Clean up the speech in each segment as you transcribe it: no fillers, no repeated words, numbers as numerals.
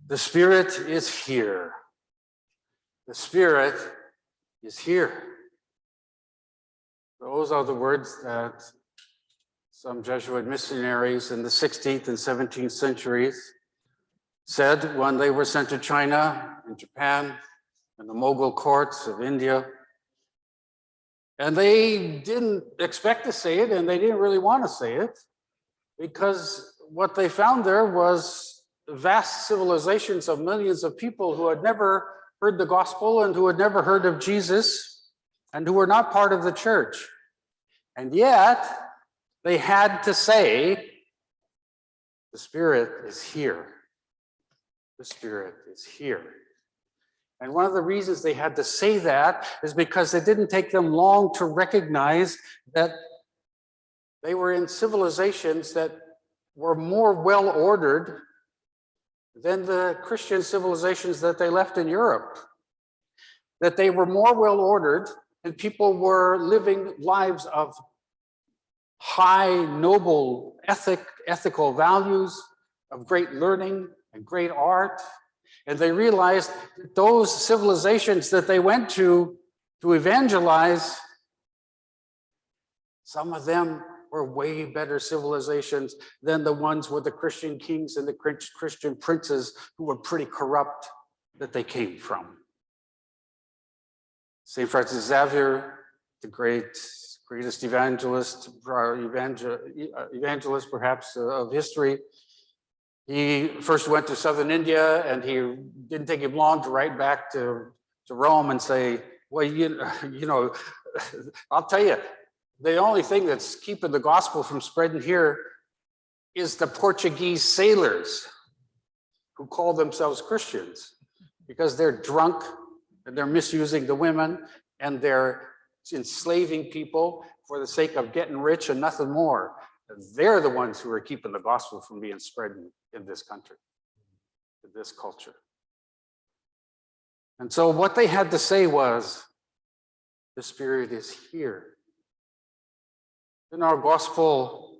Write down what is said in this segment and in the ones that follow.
The Spirit is here. The Spirit is here. Those are the words that some Jesuit missionaries in the 16th and 17th centuries said when they were sent to China and Japan and the Mughal courts of India. And they didn't expect to say it, and they didn't really want to say it, because what they found there was vast civilizations of millions of people who had never heard the gospel and who had never heard of Jesus and who were not part of the church. And yet, they had to say, the Spirit is here. The Spirit is here. And one of the reasons they had to say that is because it didn't take them long to recognize that they were in civilizations that were more well-ordered than the Christian civilizations that they left in Europe. That they were more well-ordered and people were living lives of high, noble, ethical values, of great learning and great art. And they realized that those civilizations that they went to evangelize, some of them were way better civilizations than the ones with the Christian kings and the Christian princes who were pretty corrupt that they came from. St. Francis Xavier, the greatest evangelist perhaps of history, he first went to southern India, and he didn't take him long to write back to Rome and say, well, you know, I'll tell you, the only thing that's keeping the gospel from spreading here is the Portuguese sailors who call themselves Christians, because they're drunk and they're misusing the women and they're enslaving people for the sake of getting rich and nothing more. They're the ones who are keeping the gospel from being spread in this country, in this culture. And so what they had to say was, the Spirit is here. In our gospel,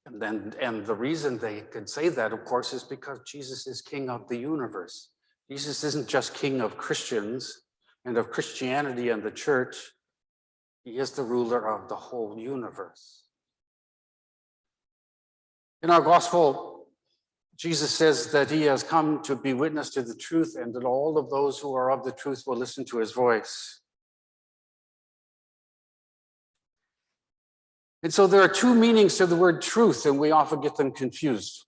and the reason they could say that, of course, is because Jesus is King of the universe. Jesus isn't just King of Christians and of Christianity and the church. He is the ruler of the whole universe. In our gospel, Jesus says that he has come to be witness to the truth, and that all of those who are of the truth will listen to his voice. And so there are two meanings to the word truth, and we often get them confused.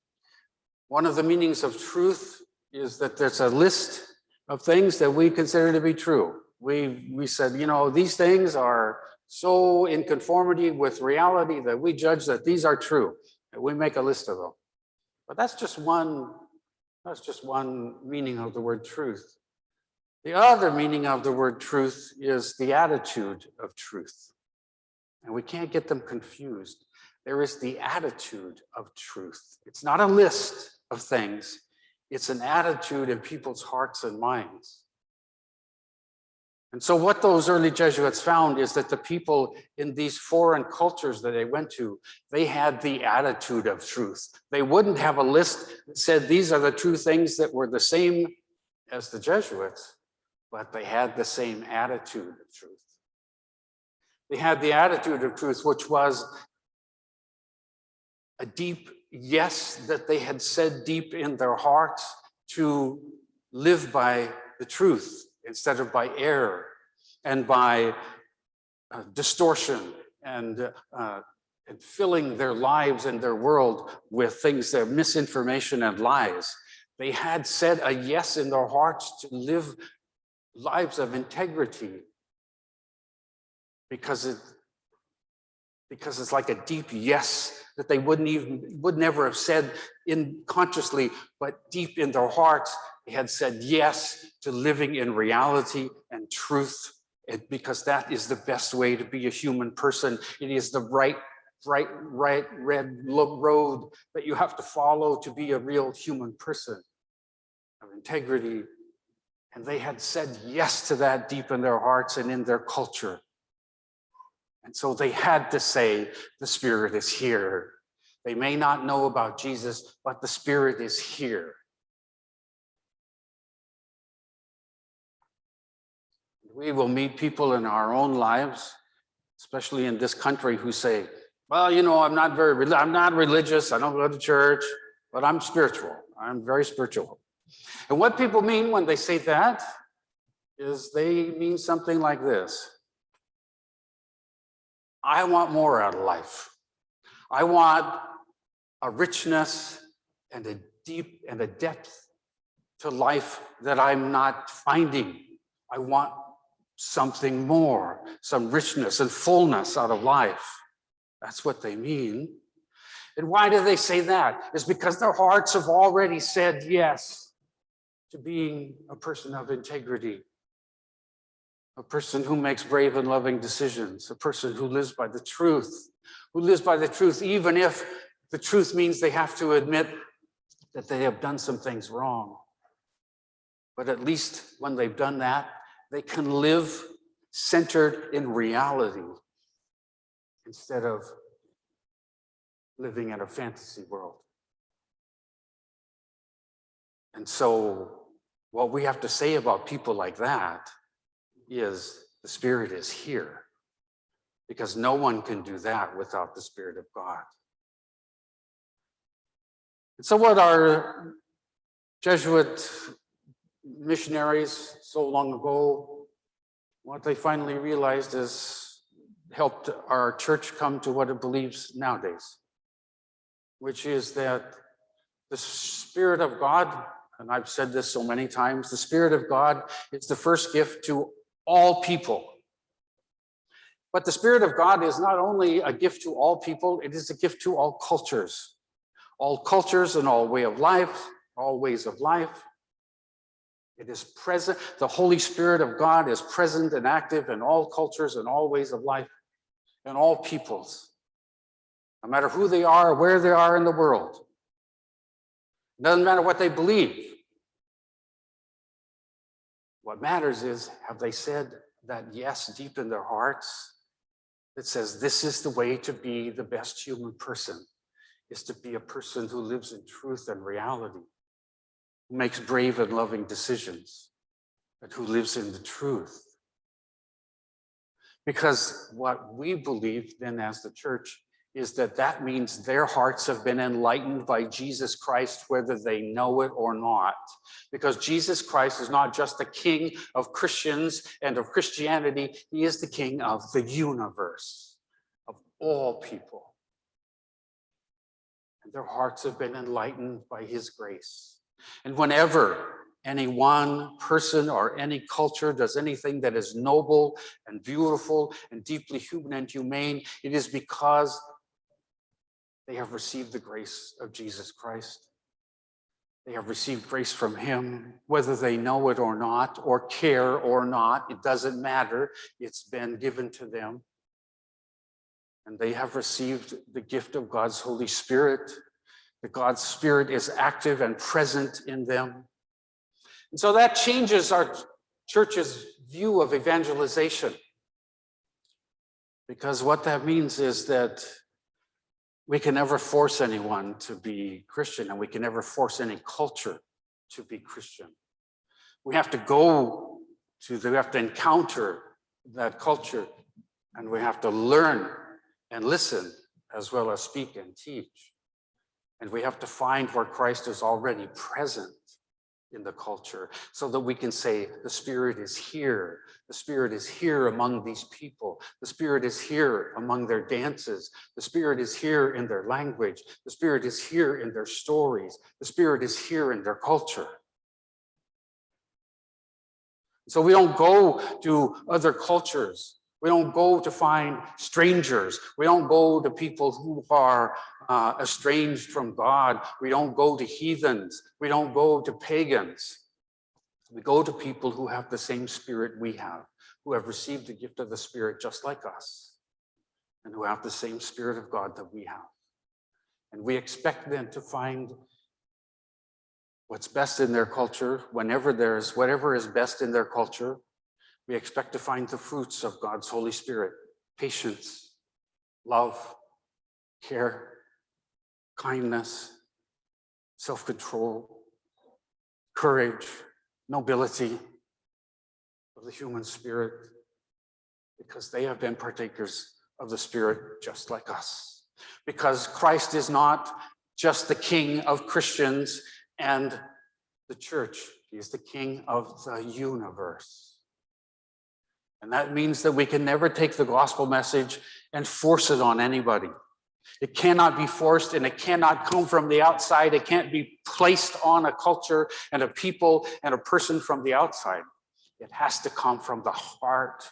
One of the meanings of truth is that there's a list of things that we consider to be true. We said, you know, these things are so in conformity with reality that we judge that these are true. And we make a list of them. But that's just one meaning of the word truth. The other meaning of the word truth is the attitude of truth. And we can't get them confused. There is the attitude of truth. It's not a list of things. It's an attitude in people's hearts and minds. And so what those early Jesuits found is that the people in these foreign cultures that they went to, they had the attitude of truth. They wouldn't have a list that said these are the true things that were the same as the Jesuits, but they had the same attitude of truth. They had the attitude of truth, which was a deep yes that they had said deep in their hearts to live by the truth instead of by error and by distortion and filling their lives and their world with things that are misinformation and lies. They had said a yes in their hearts to live lives of integrity, because it's like a deep yes that they would never have said consciously, but deep in their hearts, they had said yes to living in reality and truth, because that is the best way to be a human person. It is the right red road that you have to follow to be a real human person of integrity. And they had said yes to that deep in their hearts and in their culture. And so they had to say, the Spirit is here. They may not know about Jesus, but the Spirit is here. We will meet people in our own lives, especially in this country, who say, well, I'm not religious, I don't go to church, but I'm spiritual. I'm very spiritual. And what people mean when they say that is they mean something like this. I want more out of life. I want a richness and a deep and a depth to life that I'm not finding. I want something more, some richness and fullness out of life. That's what they mean. And why do they say that? It's because their hearts have already said yes to being a person of integrity, a person who makes brave and loving decisions, a person who lives by the truth, even if the truth means they have to admit that they have done some things wrong. But at least when they've done that, they can live centered in reality instead of living in a fantasy world. And so what we have to say about people like that is the Spirit is here, because no one can do that without the Spirit of God. And so what our Jesuit missionaries so long ago, what they finally realized is helped our church come to what it believes nowadays, which is that the Spirit of God, and I've said this so many times, the Spirit of God is the first gift to all people. But the Spirit of God is not only a gift to all people, it is a gift to all cultures and all way of life, all ways of life. It is present. The Holy Spirit of God is present and active in all cultures and all ways of life, and all peoples, no matter who they are, where they are in the world. It doesn't matter what they believe. What matters is, have they said that yes deep in their hearts that says this is the way to be the best human person, is to be a person who lives in truth and reality, who makes brave and loving decisions, but who lives in the truth. Because what we believe then as the church is that that means their hearts have been enlightened by Jesus Christ, whether they know it or not. Because Jesus Christ is not just the King of Christians and of Christianity, he is the King of the universe, of all people. And their hearts have been enlightened by his grace. And whenever any one person or any culture does anything that is noble and beautiful and deeply human and humane, it is because they have received the grace of Jesus Christ. They have received grace from him, whether they know it or not, or care or not. It doesn't matter. It's been given to them. And they have received the gift of God's Holy Spirit. That God's Spirit is active and present in them. And so that changes our church's view of evangelization. Because what that means is that we can never force anyone to be Christian, and we can never force any culture to be Christian. We have to encounter that culture, and we have to learn and listen as well as speak and teach. And we have to find where Christ is already present in the culture, so that we can say, the Spirit is here. The Spirit is here among these people. The Spirit is here among their dances. The Spirit is here in their language. The Spirit is here in their stories. The Spirit is here in their culture. So we don't go to other cultures. We don't go to find strangers. We don't go to people who are estranged from God. We don't go to heathens. We don't go to pagans. We go to people who have the same Spirit we have, who have received the gift of the Spirit just like us, and who have the same Spirit of God that we have. And we expect them to find what's best in their culture, whenever there's whatever is best in their culture. We expect to find the fruits of God's Holy Spirit: patience, love, care, kindness, self-control, courage, nobility, of the human spirit, because they have been partakers of the Spirit just like us. Because Christ is not just the King of Christians and the church. He is the King of the universe. And that means that we can never take the gospel message and force it on anybody. It cannot be forced, and it cannot come from the outside. It can't be placed on a culture and a people and a person from the outside. It has to come from the heart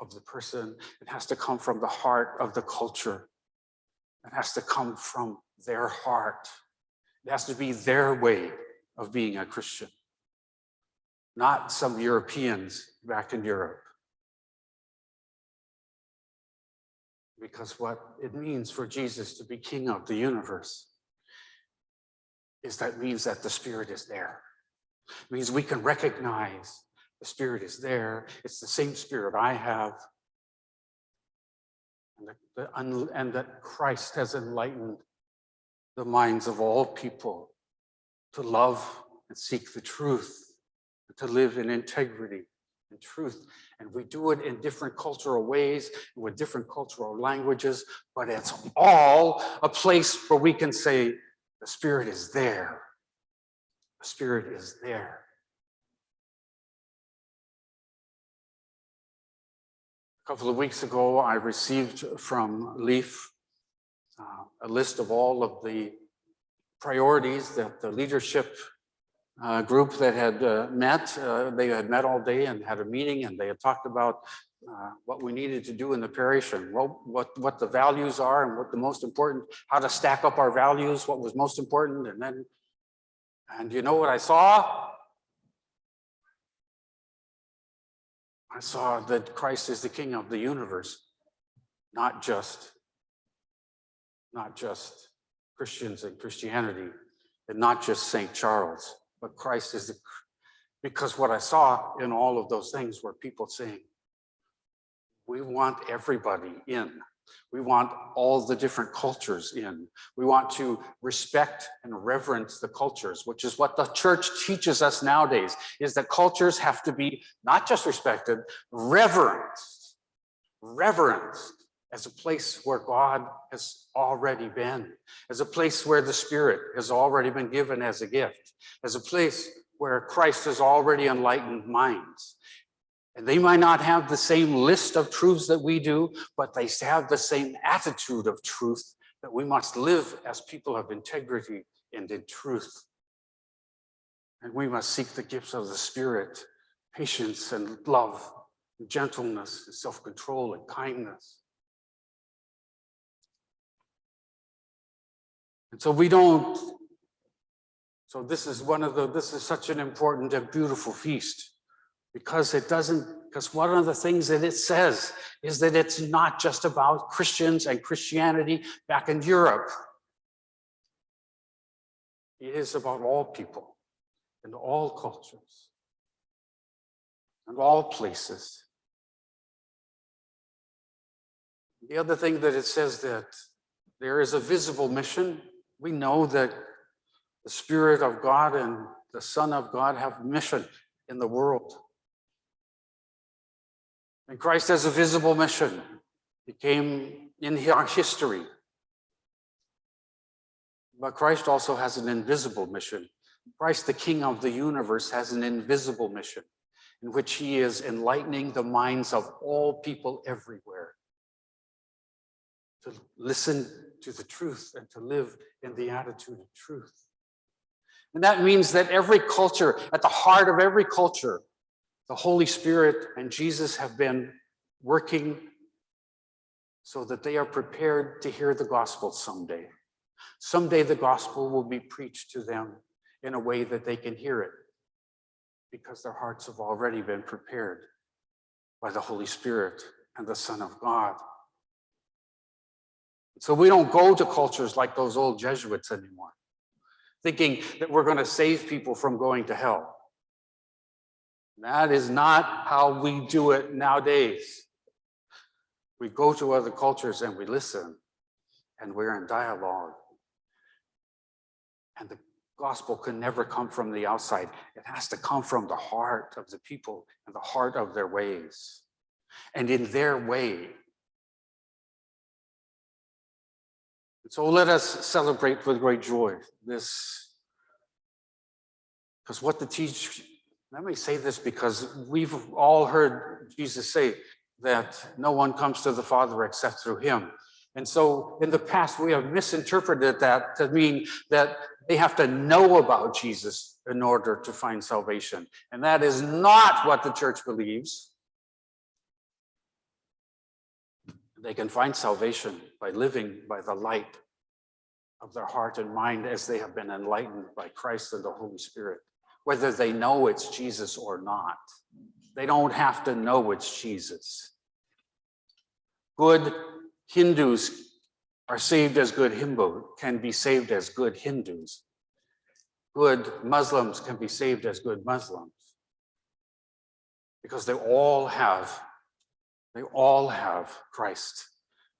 of the person. It has to come from the heart of the culture. It has to come from their heart. It has to be their way of being a Christian, not some Europeans back in Europe. Because what it means for Jesus to be King of the universe is that means that the Spirit is there. It means we can recognize the Spirit is there. It's the same Spirit I have. And that Christ has enlightened the minds of all people to love and seek the truth, to live in integrity and truth. And we do it in different cultural ways, with different cultural languages, but it's all a place where we can say, the Spirit is there. The Spirit is there. A couple of weeks ago, I received from Leaf a list of all of the priorities that the leadership group that had met. They had met all day and had a meeting, and they had talked about what we needed to do in the parish, and what the values are, and what the most important, how to stack up our values, what was most important. And you know what I saw? I saw that Christ is the King of the universe, not just Christians and Christianity, and not just St. Charles, but Christ is because what I saw in all of those things were people saying, we want everybody in. We want all the different cultures in. We want to respect and reverence the cultures, which is what the church teaches us nowadays, is that cultures have to be not just respected, reverenced as a place where God has already been, as a place where the Spirit has already been given as a gift, as a place where Christ has already enlightened minds. And they might not have the same list of truths that we do, but they have the same attitude of truth, that we must live as people of integrity and in truth. And we must seek the gifts of the Spirit, patience and love, and gentleness and self-control and kindness. And so this is such an important and beautiful feast, because one of the things that it says is that it's not just about Christians and Christianity back in Europe. It is about all people and all cultures and all places. The other thing that it says, that there is a visible mission. We know that the Spirit of God and the Son of God have a mission in the world. And Christ has a visible mission. He came in our history. But Christ also has an invisible mission. Christ, the King of the universe, has an invisible mission in which he is enlightening the minds of all people everywhere to listen to the truth and to live in the attitude of truth. And that means that every culture, at the heart of every culture, the Holy Spirit and Jesus have been working so that they are prepared to hear the gospel someday. Someday the gospel will be preached to them in a way that they can hear it, because their hearts have already been prepared by the Holy Spirit and the Son of God. So we don't go to cultures like those old Jesuits anymore, thinking that we're going to save people from going to hell. That is not how we do it nowadays. We go to other cultures and we listen, and we're in dialogue. And Gospel can never come from the outside. It has to come from the heart of the people and the heart of their ways. And in their way. So let us celebrate with great joy this. Because what the teach, let me say this because we've all heard Jesus say that no one comes to the Father except through him. And so in the past, we have misinterpreted that to mean that they have to know about Jesus in order to find salvation. And that is not what the church believes. They can find salvation by living by the light of their heart and mind as they have been enlightened by Christ and the Holy Spirit, whether they know it's Jesus or not. They don't have to know it's Jesus. Good Hindus are saved as good can be saved as good Hindus. Good Muslims can be saved as good Muslims. Because they all have Christ.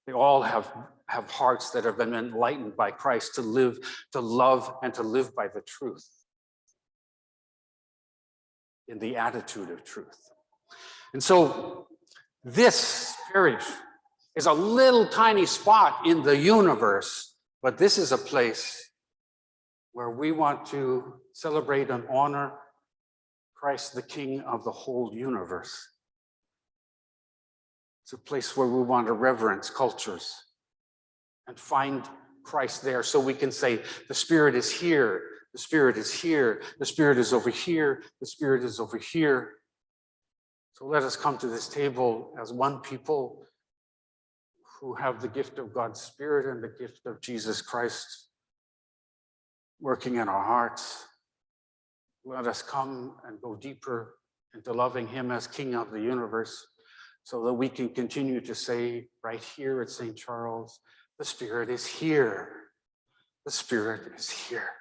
They all have hearts that have been enlightened by Christ to live, to love, and to live by the truth. In the attitude of truth. And so this parish is a little tiny spot in the universe, but this is a place where we want to celebrate and honor Christ, the King of the whole universe. It's a place where we want to reverence cultures and find Christ there so we can say, the Spirit is here, the Spirit is here, the Spirit is over here, the Spirit is over here. So let us come to this table as one people who have the gift of God's Spirit and the gift of Jesus Christ working in our hearts. Let us come and go deeper into loving him as King of the universe so that we can continue to say right here at St. Charles, the Spirit is here. The Spirit is here.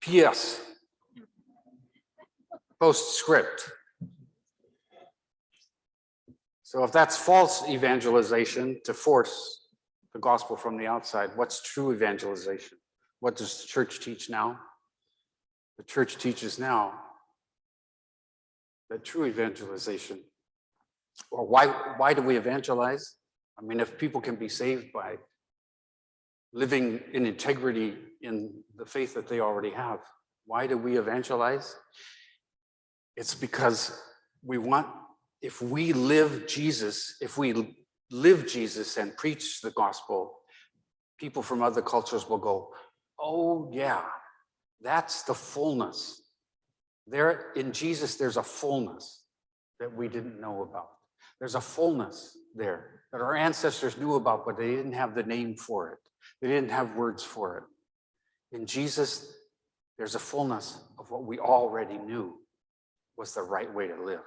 P.S. Postscript. So if that's false evangelization to force the gospel from the outside, what's true evangelization? What does the church teach now? The church teaches now that true evangelization, or why do we evangelize? I mean, if people can be saved by living in integrity in the faith that they already have, why do we evangelize? It's because we want, if we live Jesus and preach the gospel, people from other cultures will go, oh yeah, that's the fullness. There in Jesus, there's a fullness that we didn't know about. There's a fullness there that our ancestors knew about, but they didn't have the name for it. They didn't have words for it. In Jesus, there's a fullness of what we already knew was the right way to live.